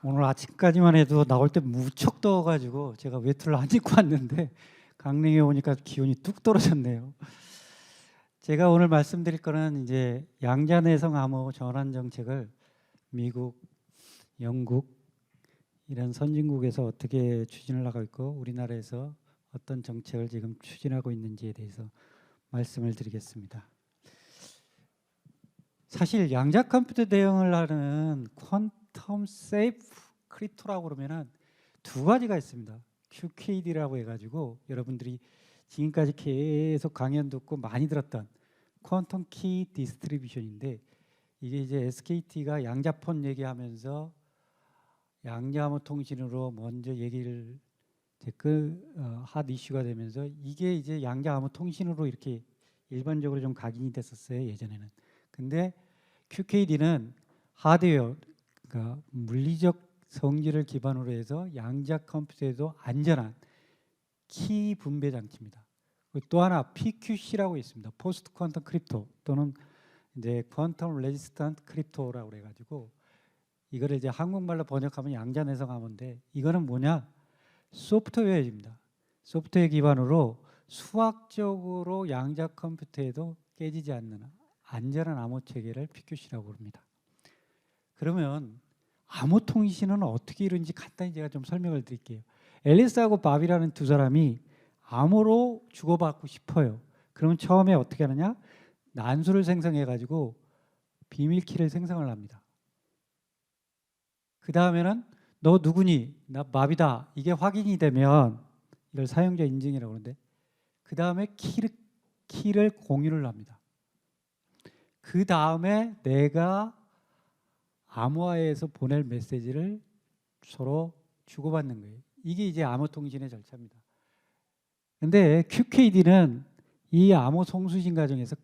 오늘 아침까지만 해도 나올 때 무척 더워가지고 제가 외투를 안 입고 왔는데 강릉에 오니까 기온이 뚝 떨어졌네요. 제가 오늘 말씀드릴 거는 이제 양자내성 암호 전환 정책을 미국, 영국 이런 선진국에서 어떻게 추진을 하고 있고 우리나라에서 어떤 정책을 지금 추진하고 있는지에 대해서 말씀을 드리겠습니다. 사실 양자 컴퓨터 대응을 하는 퀀텀 세이프 크립토라고 그러면은 두 가지가 있습니다. QKD라고 해가지고 여러분들이 지금까지 계속 강연 듣고 많이 들었던 퀀텀 키 디스트리뷰션인데, 이게 이제 SKT가 양자폰 얘기하면서 양자암호 통신으로 먼저 얘기를 핫 이슈가 되면서 이게 이제 양자암호 통신으로 이렇게 일반적으로 좀 각인이 됐었어요, 예전에는. 근데 QKD는 하드웨어, 그러니까 물리적 성질을 기반으로 해서 양자 컴퓨터에도 안전한 키 분배 장치입니다. 또 하나 PQC라고 있습니다. 포스트 퀀텀 크립토 또는 이제 퀀텀 레지스턴트 크립토라고 해가지고 이거를 이제 한국말로 번역하면 양자 내성 암호인데, 이거는 뭐냐? 소프트웨어입니다. 소프트웨어 기반으로 수학적으로 양자 컴퓨터에도 깨지지 않는 안전한 암호 체계를 PQC라고 부릅니다. 그러면 암호 통신은 어떻게 이루는지 간단히 제가 좀 설명을 드릴게요. 앨리스하고 밥이라는 두 사람이 암호로 주고받고 싶어요. 그러면 처음에 어떻게 하느냐? 난수를 생성해 가지고 비밀키를 생성을 합니다. 그 다음에는 너 누구니? 나 밥이다. 이게 확인이 되면 이걸 사용자 인증이라고 하는데, 그 다음에 키를 공유를 합니다. 그 다음에 내가 암호화해서 보낼 메시지를 서로 주고받는 거예요. 이게 이제 암호 통신의 절차입니다. 근데 QKD는 이 암호 송수신 과정에서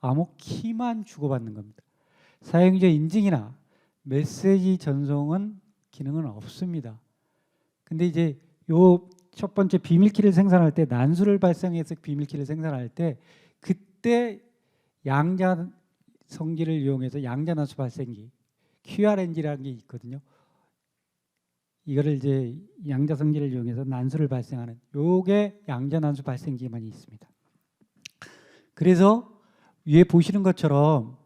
암호 키만 주고받는 겁니다. 사용자 인증이나 메시지 전송은 기능은 없습니다. 근데 이제 요 첫 번째 비밀키를 생산할 때, 난수를 발생해서 비밀키를 생산할 때 그때 양자 성질을 이용해서 양자 난수 발생기 QRNG라는 게 있거든요. 이거를 이제 양자 성질을 이용해서 난수를 발생하는 요게 양자 난수 발생기만 있습니다. 그래서 위에 보시는 것처럼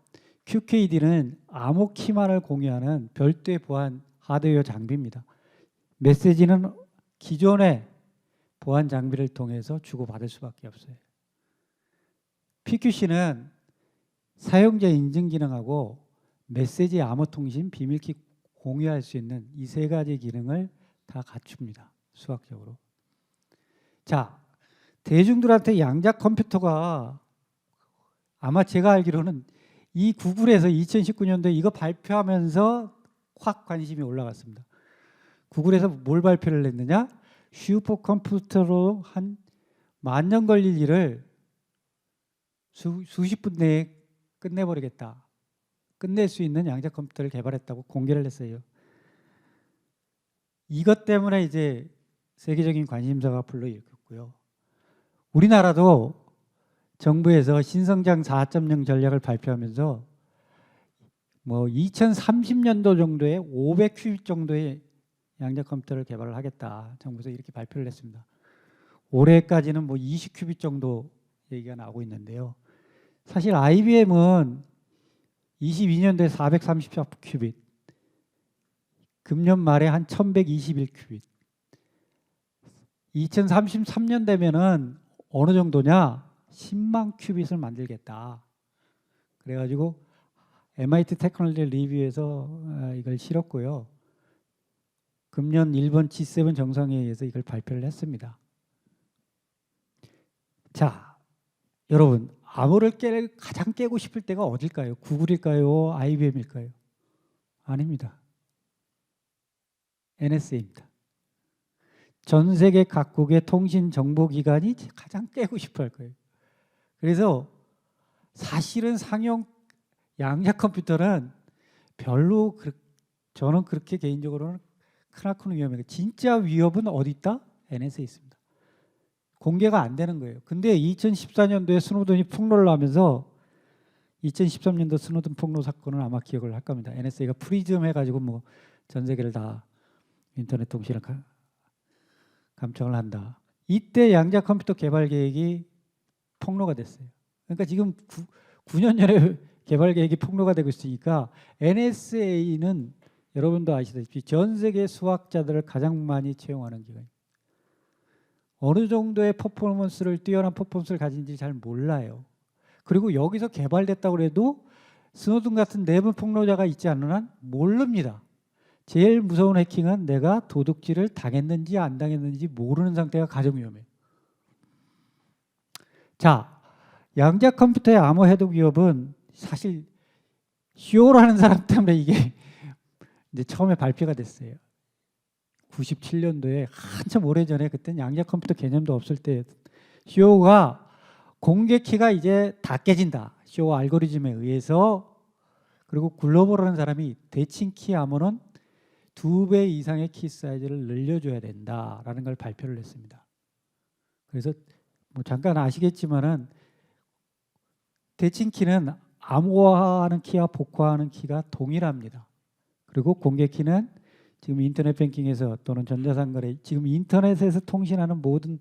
QKD는 암호 키만을 공유하는 별도의 보안 하드웨어 장비입니다. 메시지는 기존의 보안 장비를 통해서 주고받을 수밖에 없어요. PQC는 사용자 인증 기능하고 메시지 암호 통신, 비밀키 공유할 수 있는 이 세 가지 기능을 다 갖춥니다. 수학적으로. 자, 대중들한테 양자 컴퓨터가 아마 제가 알기로는 이 구글에서 2019년도에 이거 발표하면서 확 관심이 올라갔습니다. 구글에서 뭘 발표를 했느냐? 슈퍼컴퓨터로 한 10,000년 걸릴 일을 수십 분 내에 끝내버리겠다. 끝낼 수 있는 양자 컴퓨터를 개발했다고 공개를 했어요. 이것 때문에 이제 세계적인 관심사가 불러일으켰고요. 우리나라도 정부에서 신성장 4.0 전략을 발표하면서 뭐 2030년도 정도에 500큐빅 정도의 양자 컴퓨터를 개발을 하겠다. 정부에서 이렇게 발표를 했습니다. 올해까지는 뭐 20큐빅 정도 얘기가 나오고 있는데요. 사실 IBM은 22년도에 434큐빅, 금년 말에 한 1121큐빅, 2033년 되면은 어느 정도냐? 10만 큐빗을 만들겠다. 그래가지고 MIT 테크놀로지 리뷰에서 이걸 실었고요. 금년 일본 G7 정상회의에서 이걸 발표를 했습니다. 자, 여러분, 암호를 가장 깨고 싶을 때가 어딜까요? 구글일까요? IBM일까요? 아닙니다. NSA입니다. 전 세계 각국의 통신 정보기관이 가장 깨고 싶어 할 거예요. 그래서 사실은 상용 양자 컴퓨터는 별로 저는 그렇게 개인적으로는 크나큰 위험해요. 진짜 위협은 어디 있다? NSA에 있습니다. 공개가 안 되는 거예요. 근데 2014년도에 스노든이 폭로를 하면서 2013년도 스노든 폭로 사건은 아마 기억을 할 겁니다. NSA가 프리즘 해가지고 뭐 전 세계를 다 인터넷 통신을 감청을 한다. 이때 양자 컴퓨터 개발 계획이 폭로가 됐어요. 그러니까 지금 9년 전에 개발 계획이 폭로가 되고 있으니까 NSA는 여러분도 아시다시피 전 세계 수학자들을 가장 많이 채용하는 기관이에요. 어느 정도의 뛰어난 퍼포먼스를 가진지 잘 몰라요. 그리고 여기서 개발됐다고 해도 스노든 같은 내부 폭로자가 있지 않는 한 모릅니다. 제일 무서운 해킹은 내가 도둑질을 당했는지 안 당했는지 모르는 상태가 가장 위험해요. 자, 양자 컴퓨터의 암호 해독 위협은 사실 쇼라는 사람 때문에 이게 이제 처음에 발표가 됐어요. 97년도에 한참 오래전에 그때는 양자 컴퓨터 개념도 없을 때 쇼가 공개키가 이제 다 깨진다. 쇼 알고리즘에 의해서. 그리고 글로벌이라는 사람이 대칭키 암호는 2배 이상의 키 사이즈를 늘려줘야 된다라는 걸 발표를 했습니다. 그래서 뭐 잠깐 아시겠지만은 대칭키는 암호화하는 키와 복화하는 키가 동일합니다. 그리고 공개키는 지금 인터넷 뱅킹에서 또는 전자상거래 지금 인터넷에서 통신하는 모든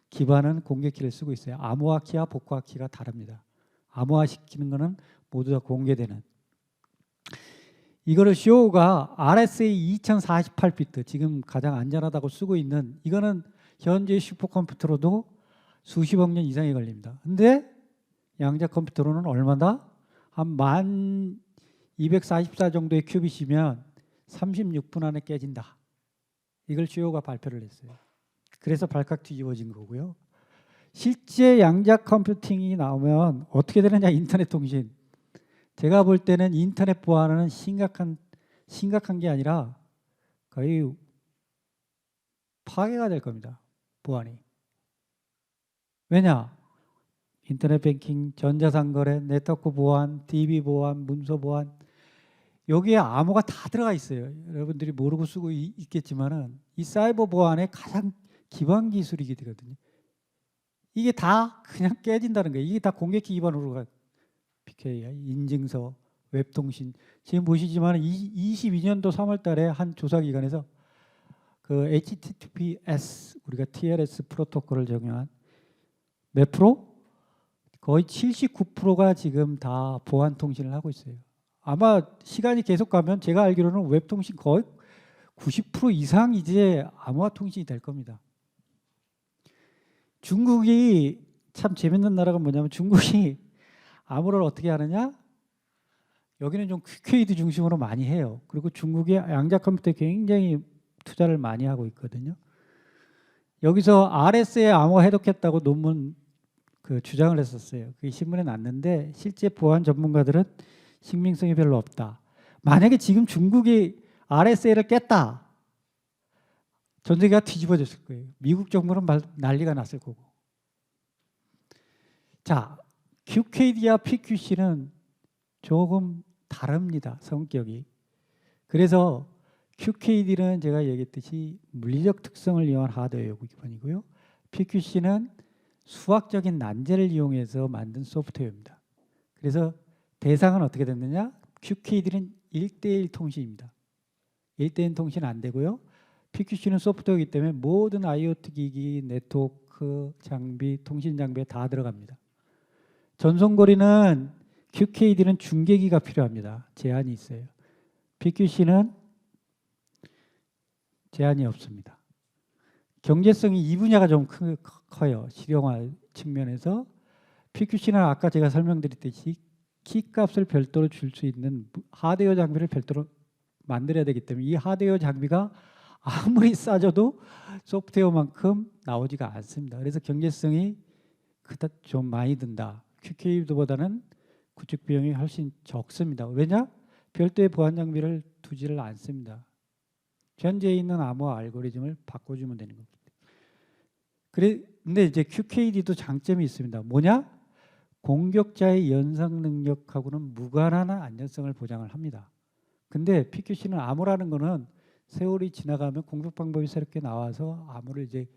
기반은 공개키를 쓰고 있어요. 암호화 키와 복화 키가 다릅니다. 암호화 시키는 거는 모두 다 공개되는. 이거를 쇼가 RSA 2048비트 지금 가장 안전하다고 쓰고 있는 이거는 현재 슈퍼컴퓨터로도 수십억 년 이상이 걸립니다. 근데 양자 컴퓨터로는 얼마다? 한 1244 정도의 큐빗이면 36분 안에 깨진다. 이걸 쇼가 발표를 했어요. 그래서 발칵 뒤집어진 거고요. 실제 양자 컴퓨팅이 나오면 어떻게 되느냐 인터넷 통신. 제가 볼 때는 인터넷 보안은 심각한 게 아니라 거의 파괴가 될 겁니다. 보안이. 왜냐? 인터넷 뱅킹, 전자상거래, 네트워크 보안, DB 보안, 문서 보안 여기에 암호가 다 들어가 있어요. 여러분들이 모르고 쓰고 있겠지만은 이 사이버 보안의 가장 기반 기술이게 되거든요. 이게 다 그냥 깨진다는 거예요. 이게 다 공개키 기반으로 가. PK, 인증서, 웹통신. 지금 보시지만 22년도 3월 달에 한 조사기관에서 그 HTTPS 우리가 TLS 프로토콜을 적용한 몇 프로? 거의 79%가 지금 다 보안 통신을 하고 있어요. 아마 시간이 계속 가면 제가 알기로는 웹통신 거의 90% 이상 이제 암호화 통신이 될 겁니다. 중국이 참 재밌는 나라가 뭐냐면 중국이 암호를 어떻게 하느냐? 여기는 좀 QKD 중심으로 많이 해요. 그리고 중국이 양자 컴퓨터에 굉장히 투자를 많이 하고 있거든요. 여기서 RS에 암호 해독했다고 논문 그 주장을 했었어요. 그게 신문에 났는데 실제 보안 전문가들은 신빙성이 별로 없다. 만약에 지금 중국이 RSA를 깼다. 전 세계가 뒤집어졌을 거예요. 미국 정부는 난리가 났을 거고. 자, QKD와 PQC는 조금 다릅니다. 성격이. 그래서 QKD는 제가 얘기했듯이 물리적 특성을 이용한 하드웨어 기반이고요. PQC는 수학적인 난제를 이용해서 만든 소프트웨어입니다. 그래서 대상은 어떻게 됐느냐? QKD는 1대1 통신입니다. 1대1 통신 안 되고요. PQC는 소프트웨어이기 때문에 모든 IoT 기기, 네트워크 장비, 통신 장비에 다 들어갑니다. 전송거리는 QKD는 중계기가 필요합니다. 제한이 있어요. PQC는 제한이 없습니다. 경제성이 이 분야가 좀 커요. 실용화 측면에서. PQC는 아까 제가 설명드렸듯이 키값을 별도로 줄 수 있는 하드웨어 장비를 별도로 만들어야 되기 때문에 이 하드웨어 장비가 아무리 싸져도 소프트웨어만큼 나오지가 않습니다. 그래서 경제성이 그닥 좀 많이 든다. QKD보다는 구축 비용이 훨씬 적습니다. 왜냐? 별도의 보안 장비를 두지를 않습니다. 현재 있는 암호 알고리즘을 바꿔주면 되는 겁니다. 근데 이제 QKD도 장점이 있습니다. 뭐냐? 공격자의 연상 능력하고는 무관한 안전성을 보장을 합니다. 근데 PQC는 암호라는 거는 세월이 지나가면 공격 방법이 새롭게 나와서 암호를 이제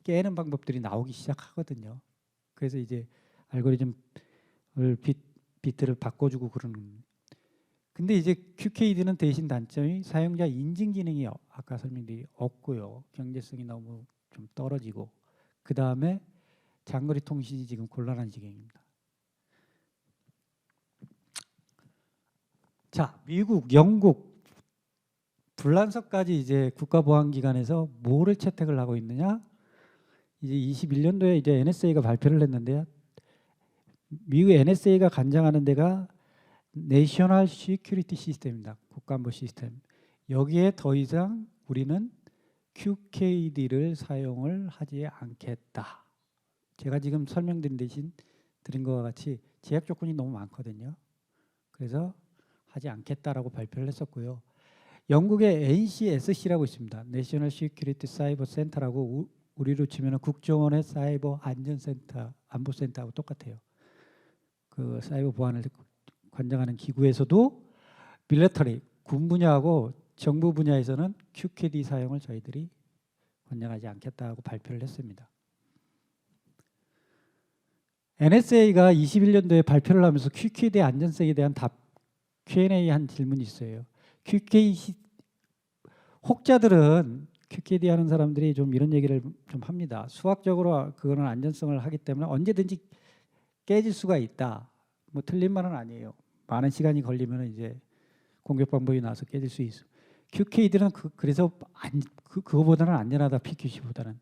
깨는 방법들이 나오기 시작하거든요. 그래서 이제 알고리즘을 비트를 바꿔주고 그러는. 근데 이제 QKD는 대신 단점이 사용자 인증 기능이 아까 설명드린 없고요. 경제성이 너무 좀 떨어지고, 그 다음에 장거리 통신이 지금 곤란한 지경입니다. 자, 미국, 영국, 불란서까지 이제 국가보안기관에서 뭐를 채택을 하고 있느냐? 이제 21년도에 이제 NSA가 발표를 했는데요. 미국 NSA가 관장하는 데가 내셔널 시큐리티 시스템입니다. 국가안보 시스템. 여기에 더 이상 우리는 QKD를 사용을 하지 않겠다. 제가 지금 설명드린 드린 것과 같이 제약 조건이 너무 많거든요. 그래서 하지 않겠다라고 발표를 했었고요. 영국의 NCSC라고 있습니다. 내셔널 시큐리티 사이버 센터라고 우리로 치면 국정원의 사이버 안전센터, 안보센터하고 똑같아요. 그 사이버 보안을 관장하는 기구에서도 밀리터리, 군 분야하고 정부 분야에서는 QKD 사용을 저희들이 관장하지 않겠다고 발표를 했습니다. NSA가 21년도에 발표를 하면서 QKD 안전성에 대한 Q&A 한 질문이 있어요. 혹자들은 QKD 하는 사람들이 좀 이런 얘기를 좀 합니다. 수학적으로 그거는 안전성을 하기 때문에 언제든지 깨질 수가 있다. 뭐 틀린 말은 아니에요. 많은 시간이 걸리면 이제 공격 방법이 나와서 깨질 수 있어. QKD는 그래서 그거보다는 안전하다. PQC보다는.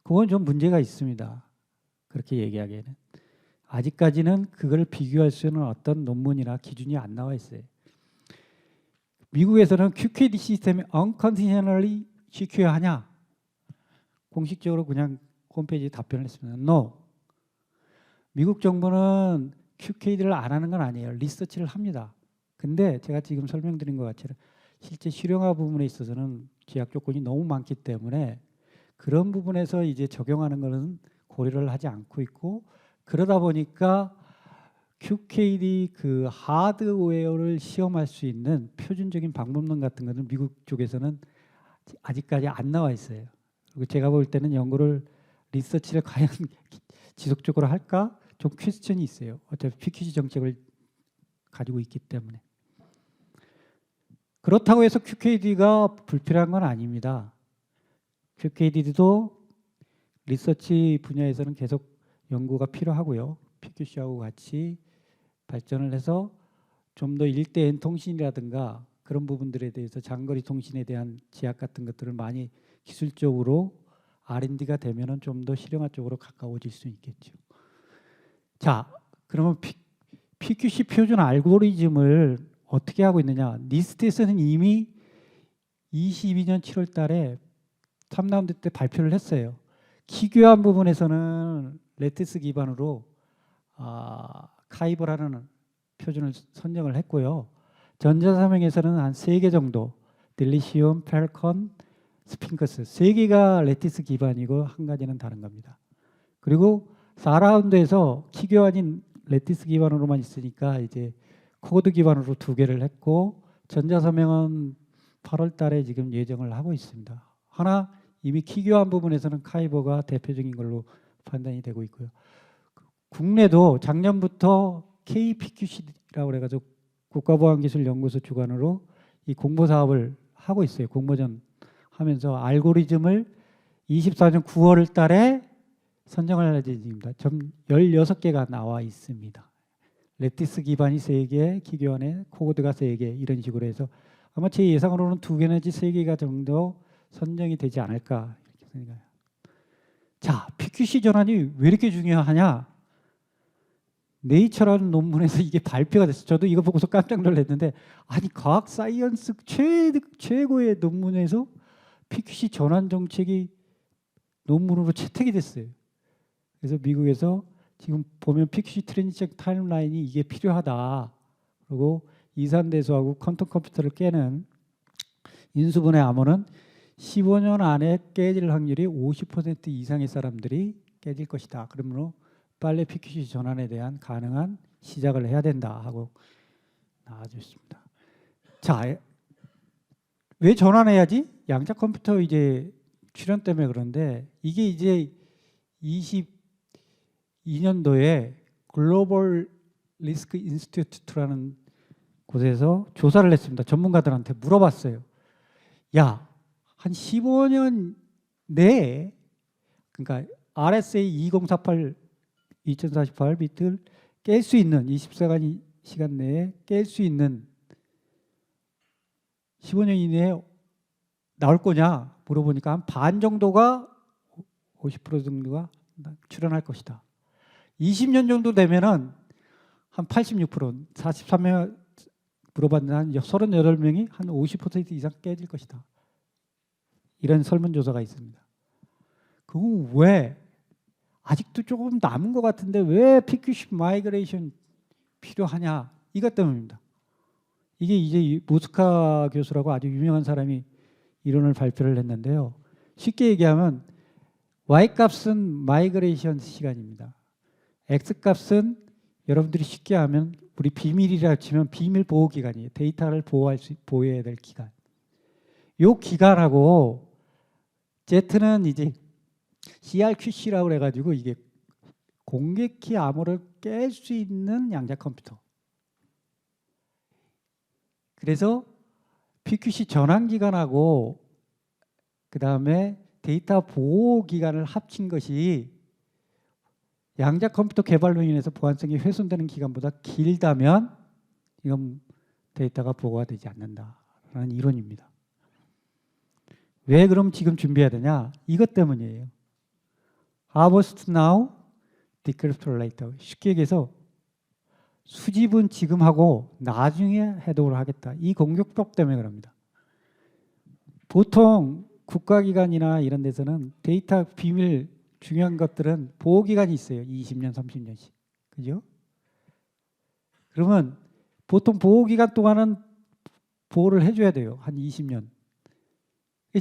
그건 좀 문제가 있습니다. 그렇게 얘기하기에는. 아직까지는 그걸 비교할 수 있는 어떤 논문이나 기준이 안 나와 있어요. 미국에서는 QKD 시스템이 unconditionally secure하냐? 공식적으로 그냥 홈페이지에 답변을 했습니다. No. 미국 정부는 QKD를 안 하는 건 아니에요. 리서치를 합니다. 근데 제가 지금 설명드린 것 같이 실제 실용화 부분에 있어서는 제약 조건이 너무 많기 때문에 그런 부분에서 이제 적용하는 것은 고려를 하지 않고 있고, 그러다 보니까 QKD 그 하드웨어를 시험할 수 있는 표준적인 방법론 같은 것은 미국 쪽에서는 아직까지 안 나와 있어요. 그리고 제가 볼 때는 연구를 리서치를 과연 지속적으로 할까? 좀 퀘스천이 있어요. 어차피 PQC 정책을 가지고 있기 때문에. 그렇다고 해서 QKD가 불필요한 건 아닙니다. QKD도 리서치 분야에서는 계속 연구가 필요하고요. PQC하고 같이 발전을 해서 좀 더 1대1 통신이라든가 그런 부분들에 대해서 장거리 통신에 대한 제약 같은 것들을 많이 기술적으로 R&D가 되면은 좀 더 실용화 쪽으로 가까워질 수 있겠죠. 자, 그러면 PQC 표준 알고리즘을 어떻게 하고 있느냐? 니스트에서는 이미 22년 7월 달에 3라운드 때 발표를 했어요. 기교한 부분에서는 레티스 기반으로 카이버라는 표준을 선정을 했고요. 전자사명에서는 한 3개 정도, 델리시움, 펠컨, 스핑크스 3개가 레티스 기반이고 한 가지는 다른 겁니다. 그리고 4라운드에서 키교환인 레티스 기반으로만 있으니까 이제 코드 기반으로 2개를 했고, 전자서명은 8월 달에 지금 예정을 하고 있습니다. 하나 이미 키교환 부분에서는 카이버가 대표적인 걸로 판단이 되고 있고요. 국내도 작년부터 KPQC라고 해가지고 국가보안기술연구소 주관으로 이 공모 사업을 하고 있어요. 공모전 하면서 알고리즘을 24년 9월 달에 선정을 할 예정입니다. 좀 16개가 나와 있습니다. 레티스 기반이 3개, 키교환에 코드가 3개 이런 식으로 해서 아마 제 예상으로는 2개 내지 3개가 정도 선정이 되지 않을까 이렇게 생각해요. 자, PQC 전환이 왜 이렇게 중요하냐? 네이처라는 논문에서 이게 발표가 됐어요. 저도 이거 보고서 깜짝 놀랐는데, 아니 과학 사이언스 최고의 논문에서 PQC 전환 정책이 논문으로 채택이 됐어요. 그래서 미국에서 지금 보면 PQC 트랜지션 타임라인이 이게 필요하다. 그리고 이산대소하고 퀀텀 컴퓨터를 깨는 인수분해 암호는 15년 안에 깨질 확률이 50% 이상의 사람들이 깨질 것이다. 그러므로 빨리 PQC 전환에 대한 가능한 시작을 해야 된다 하고 나와줬습니다. 자, 왜 전환해야지? 양자 컴퓨터 이제 출현 때문에 그런데 이게 이제 22년도에 글로벌 리스크 인스티튜트라는 곳에서 조사를 했습니다. 전문가들한테 물어봤어요. 야, 한 15년 내에, 그러니까 RSA 2048 비트를 깰 수 있는 24시간 내에 깰 수 있는 15년 이내에 나올 거냐 물어보니까 한 반 정도가 50% 정도가 출현할 것이다. 20년 정도 되면은 한 86%, 43명 물어봤는데 한 38명이 한 50% 이상 깨질 것이다. 이런 설문조사가 있습니다. 그건 왜 아직도 조금 남은 것 같은데 왜 PQC 마이그레이션 필요하냐? 이것 때문입니다. 이게 이제 모스카 교수라고 아주 유명한 사람이 이론을 발표를 했는데요. 쉽게 얘기하면 Y값은 마이그레이션 시간입니다. X값은 여러분들이 쉽게 하면 우리 비밀이라 치면 비밀 보호 기간이에요. 데이터를 보호해야 될 기간. 요 기간하고 Z는 이제 CRQC라고 해가지고 이게 공개키 암호를 깰 수 있는 양자 컴퓨터. 그래서 PQC 전환 기간하고 그 다음에 데이터 보호 기간을 합친 것이 양자 컴퓨터 개발로 인해서 보안성이 훼손되는 기간보다 길다면 이건 데이터가 보호가 되지 않는다라는 이론입니다. 왜 그럼 지금 준비해야 되냐? 이것 때문이에요. Harvest now, decrypt later. 쉽게 얘기해서 수집은 지금 하고 나중에 해독을 하겠다. 이 공격법 때문에 그럽니다. 보통 국가기관이나 이런 데서는 데이터 비밀 중요한 것들은 보호기간이 있어요. 20년, 30년씩. 그죠? 그러면 보통 보호기간 동안은 보호를 해줘야 돼요. 한 20년.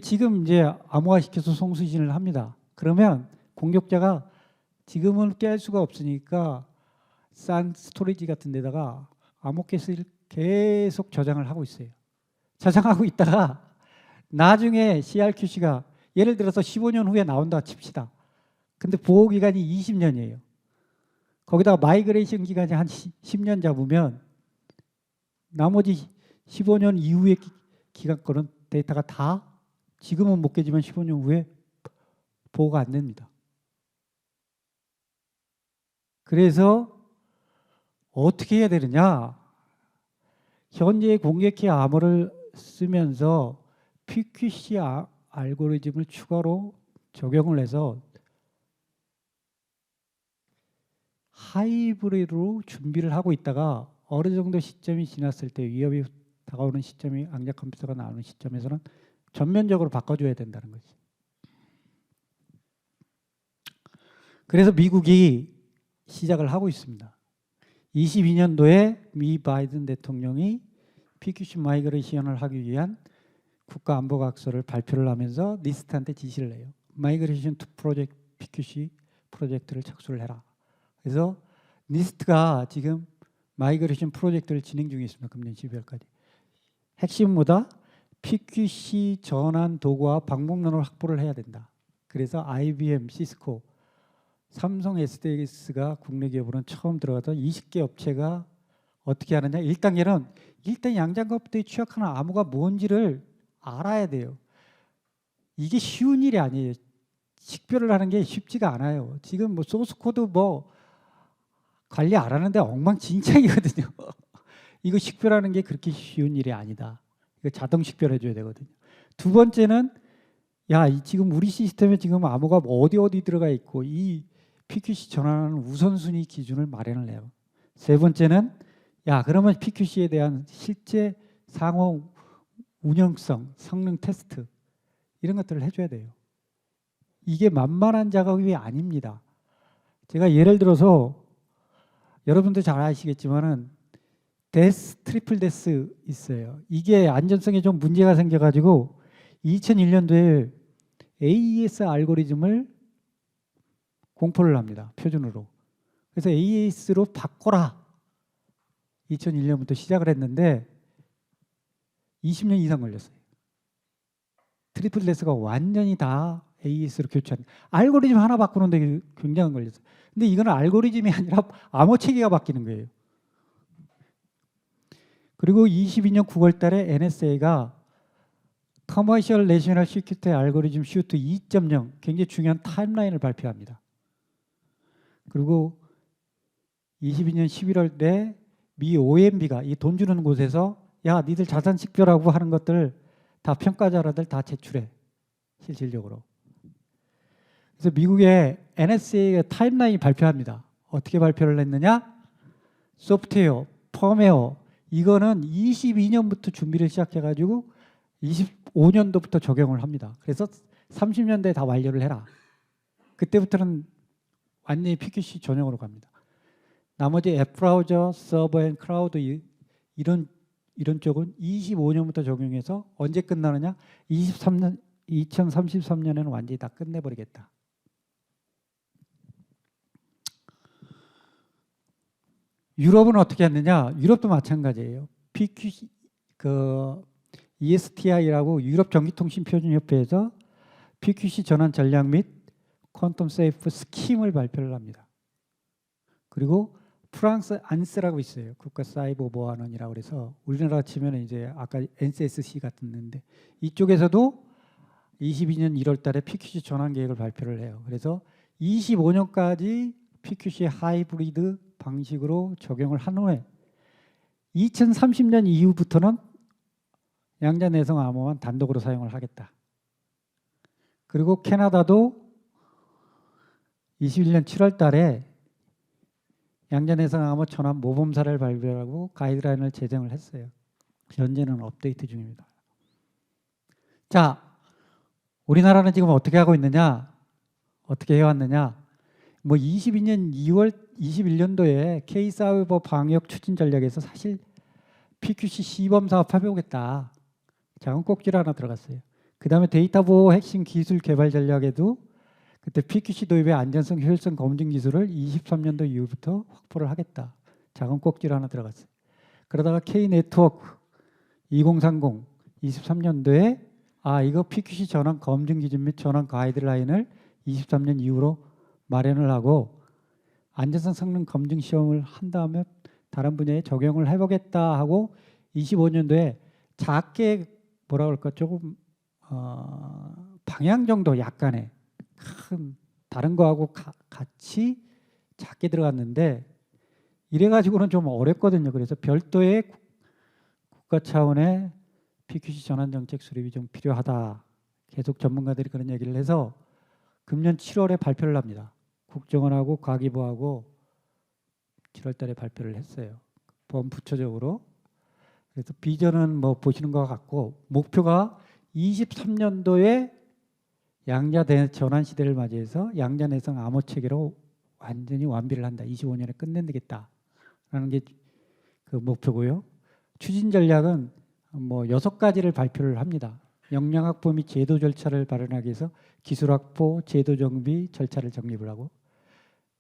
지금 이제 암호화시켜서 송수신을 합니다. 그러면 공격자가 지금은 깰 수가 없으니까 싼 스토리지 같은 데다가 암호켓을 계속 저장을 하고 있어요. 저장하고 있다가 나중에 CRQC가 예를 들어서 15년 후에 나온다 칩시다. 근데 보호기간이 20년이에요. 거기다가 마이그레이션 기간이 한 10년 잡으면 나머지 15년 이후의 기간 거는 데이터가 다 지금은 못 깨지만 15년 후에 보호가 안 됩니다. 그래서 어떻게 해야 되느냐? 현재 공개키 암호를 쓰면서 PQC 알고리즘을 추가로 적용을 해서 하이브리드로 준비를 하고 있다가 어느 정도 시점이 지났을 때 위협이 다가오는 시점이 양자 컴퓨터가 나오는 시점에서는 전면적으로 바꿔줘야 된다는 거지. 그래서 미국이 시작을 하고 있습니다. 22년도에 미 바이든 대통령이 PQC 마이그레이션을 하기 위한 국가안보각서를 발표를 하면서 니스트한테 지시를 해요. 마이그레이션 투 프로젝트 PQC 프로젝트를 착수를 해라. 그래서 니스트가 지금 마이그레이션 프로젝트를 진행 중에 있습니다. 금년 12월까지. 핵심은 뭐다? PQC 전환 도구와 방법론을 확보를 해야 된다. 그래서 IBM, 시스코, 삼성 SDS가 국내 기업으로는 처음 들어가서 20개 업체가 어떻게 하느냐? 1단계는 일단 양자 컴퓨터에 취약하는 암호가 뭔지를 알아야 돼요. 이게 쉬운 일이 아니에요. 식별을 하는 게 쉽지가 않아요. 지금 뭐 소스 코드 뭐 관리 안 하는데 엉망진창이거든요. 이거 식별하는 게 그렇게 쉬운 일이 아니다. 이거 자동 식별해 줘야 되거든요. 두 번째는 야, 지금 우리 시스템에 지금 암호가 어디 들어가 있고 이 PQC 전환하는 우선순위 기준을 마련을 해요. 세 번째는 야, 그러면 PQC에 대한 실제 상호 운영성, 성능 테스트 이런 것들을 해줘야 돼요. 이게 만만한 작업이 아닙니다. 제가 예를 들어서 여러분들 잘 아시겠지만은 데스, 트리플 데스 있어요. 이게 안전성에 좀 문제가 생겨가지고 2001년도에 AES 알고리즘을 공포를 합니다. 표준으로. 그래서 AES로 바꿔라. 2001년부터 시작을 했는데 20년 이상 걸렸어요. 트리플 데스가 완전히 다 AES로 교체한. 알고리즘 하나 바꾸는데 굉장히 걸렸어요. 근데 이거는 알고리즘이 아니라 암호 체계가 바뀌는 거예요. 그리고 22년 9월 달에 NSA가 커머셜 내셔널 시큐리티 알고리즘 슈트 2.0 굉장히 중요한 타임라인을 발표합니다. 그리고 22년 11월에 미 OMB가 이 돈 주는 곳에서 야 니들 자산 식별하고 하는 것들 다 평가자료들 다 제출해 실질적으로. 그래서 미국의 NSA가 타임라인이 발표합니다. 어떻게 발표를 했느냐? 소프트웨어, 펌웨어 이거는 22년부터 준비를 시작해가지고 25년도부터 적용을 합니다. 그래서 30년대에 다 완료를 해라. 그때부터는 완전히 PQC 전용으로 갑니다. 나머지 앱 브라우저, 서버 앤 클라우드 이런 쪽은 25년부터 적용해서 언제 끝나느냐? 2033년에는 완전히 다 끝내버리겠다. 유럽은 어떻게 했느냐? 유럽도 마찬가지예요. PQC ESTI라고 유럽 전기통신표준협회에서 PQC 전환 전략 및 퀀텀 세이프 스킴을 발표를 합니다. 그리고 프랑스 안스라고 있어요. 국가사이버보안원이라고 그래서 우리나라 치면 이제 아까 NCSC 같은데 이쪽에서도 22년 1월 달에 PQC 전환 계획을 발표를 해요. 그래서 25년까지 PQC 하이브리드 방식으로 적용을 한 후에 2030년 이후부터는 양자 내성 암호만 단독으로 사용을 하겠다. 그리고 캐나다도 21년 7월 달에 양자 내성 암호 전환 모범사를 발표하고 가이드라인을 제정을 했어요. 현재는 업데이트 중입니다. 자, 우리나라는 지금 어떻게 하고 있느냐? 어떻게 해왔느냐? 뭐 22년 2월 21년도에 K-사이버 방역 추진 전략에서 사실 PQC 시범 사업 해보겠다. 작은 꼭지를 하나 들어갔어요. 그 다음에 데이터 보호 핵심 기술 개발 전략에도 그때 PQC 도입의 안전성, 효율성 검증 기술을 23년도 이후부터 확보를 하겠다. 작은 꼭지를 하나 들어갔어요. 그러다가 K-네트워크 2030 23년도에 이거 PQC 전환 검증 기준 및 전환 가이드라인을 23년 이후로 마련을 하고 안전성 성능 검증 시험을 한 다음에 다른 분야에 적용을 해보겠다 하고 25년도에 작게 뭐라 그럴까 조금 방향 정도 약간의 큰 다른 거하고 같이 작게 들어갔는데 이래가지고는 좀 어렵거든요. 그래서 별도의 국가 차원의 PQC 전환 정책 수립이 좀 필요하다. 계속 전문가들이 그런 얘기를 해서 금년 7월에 발표를 합니다. 국정원하고 과기부하고 7월 달에 발표를 했어요. 범부처적으로. 그래서 비전은 뭐 보시는 것 같고 목표가 23년도에 양자 전환 시대를 맞이해서 양자 내성 암호 체계로 완전히 완비를 한다. 25년에 끝내겠다라는 게 그 목표고요. 추진 전략은 뭐 6가지를 발표를 합니다. 역량 확보 및 제도 절차를 마련하기 위해서 기술 확보, 제도 정비, 절차를 정립을 하고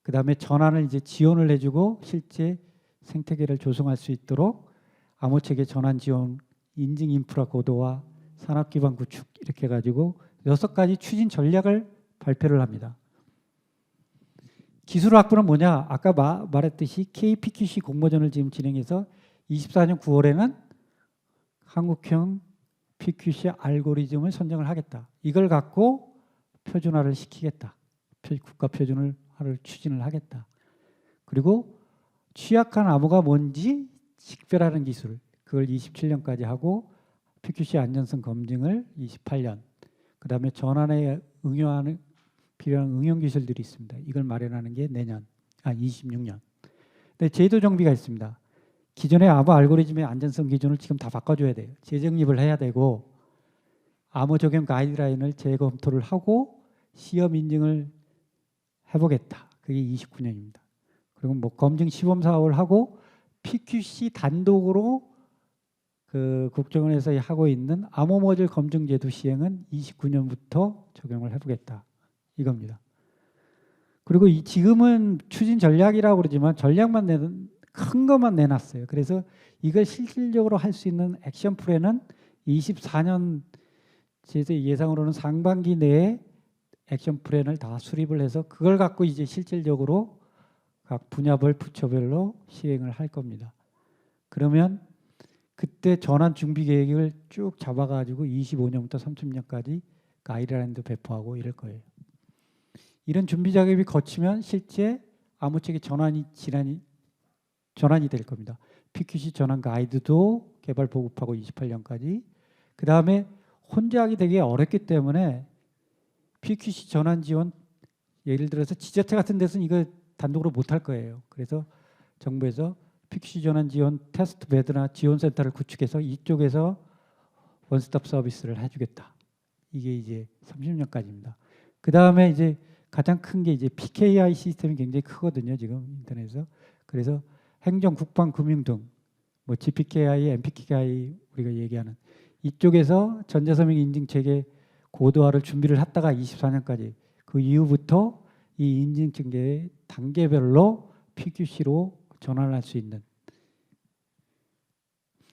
그 다음에 전환을 이제 지원을 해주고 실제 생태계를 조성할 수 있도록 암호체계 전환 지원, 인증 인프라 고도화, 산업 기반 구축 이렇게 해가지고 6가지 추진 전략을 발표를 합니다. 기술 확보는 뭐냐? 아까 말했듯이 KPQC 공모전을 지금 진행해서 24년 9월에는 한국형 PQC 알고리즘을 선정을 하겠다. 이걸 갖고 표준화를 시키겠다. 국가 표준화를 추진을 하겠다. 그리고 취약한 암호가 뭔지 식별하는 기술 그걸 27년까지 하고 PQC 안전성 검증을 28년 그 다음에 전환에 응용하는 필요한 응용 기술들이 있습니다. 이걸 마련하는 게 내년 26년. 근데 제도 정비가 있습니다. 기존의 암호 알고리즘의 안전성 기준을 지금 다 바꿔줘야 돼요. 재정립을 해야 되고 암호 적용 가이드라인을 재검토를 하고 시험 인증을 해보겠다. 그게 29년입니다. 그리고 뭐 검증 시범 사업을 하고 PQC 단독으로 그 국정원에서 하고 있는 암호 모듈 검증 제도 시행은 29년부터 적용을 해보겠다. 이겁니다. 그리고 지금은 추진 전략이라고 그러지만 전략만 큰 것만 내놨어요. 그래서 이걸 실질적으로 할 수 있는 액션 플랜은 24년 제 예상으로는 상반기 내에 액션 플랜을 다 수립을 해서 그걸 갖고 이제 실질적으로 각 분야별 부처별로 시행을 할 겁니다. 그러면 그때 전환 준비 계획을 쭉 잡아가지고 25년부터 30년까지 가이드라인도 배포하고 이럴 거예요. 이런 준비 작업이 거치면 실제 암호체계 전환이 될 겁니다. PQC 전환 가이드도 개발 보급하고 28년까지. 그 다음에 혼자 하기 되게 어렵기 때문에 PQC 전환 지원, 예를 들어서 지자체 같은 데서는 이거 단독으로 못할 거예요. 그래서 정부에서 PQC 전환 지원 테스트 베드나 지원센터를 구축해서 이쪽에서 원스톱 서비스를 해주겠다. 이게 이제 30년까지입니다. 그 다음에 이제 가장 큰 게 이제 PKI 시스템이 굉장히 크거든요. 지금 인터넷에서. 그래서 행정, 국방, 금융 등 뭐 GPKI, MPKI 우리가 얘기하는 이쪽에서 전자서명 인증 체계 고도화를 준비를 했다가 24년까지 그 이후부터 이 인증 체계 단계별로 PQC로 전환할 수 있는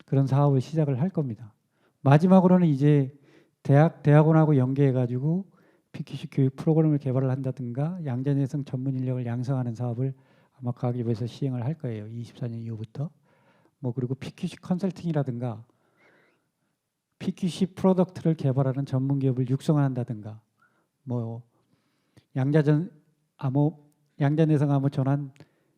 그런 사업을 시작을 할 겁니다. 마지막으로는 이제 대학원하고 연계해가지고 PQC 교육 프로그램을 개발을 한다든가 양자내성 전문 인력을 양성하는 사업을 아마 과기부에서 시행을 할 거예요. 24년 이후부터. 뭐 그리고 PQC 컨설팅이라든가 PQC 프로덕트를 개발하는 전문 기업을 육성한다든가 뭐 양자내성 암호 전환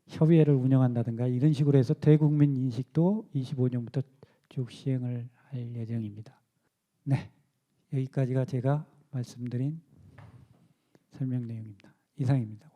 협의회를 운영한다든가 이런 식으로 해서 대국민 인식도 25년부터 쭉 시행을 할 예정입니다. 네, 여기까지가 제가 말씀드린 설명 내용입니다. 이상입니다.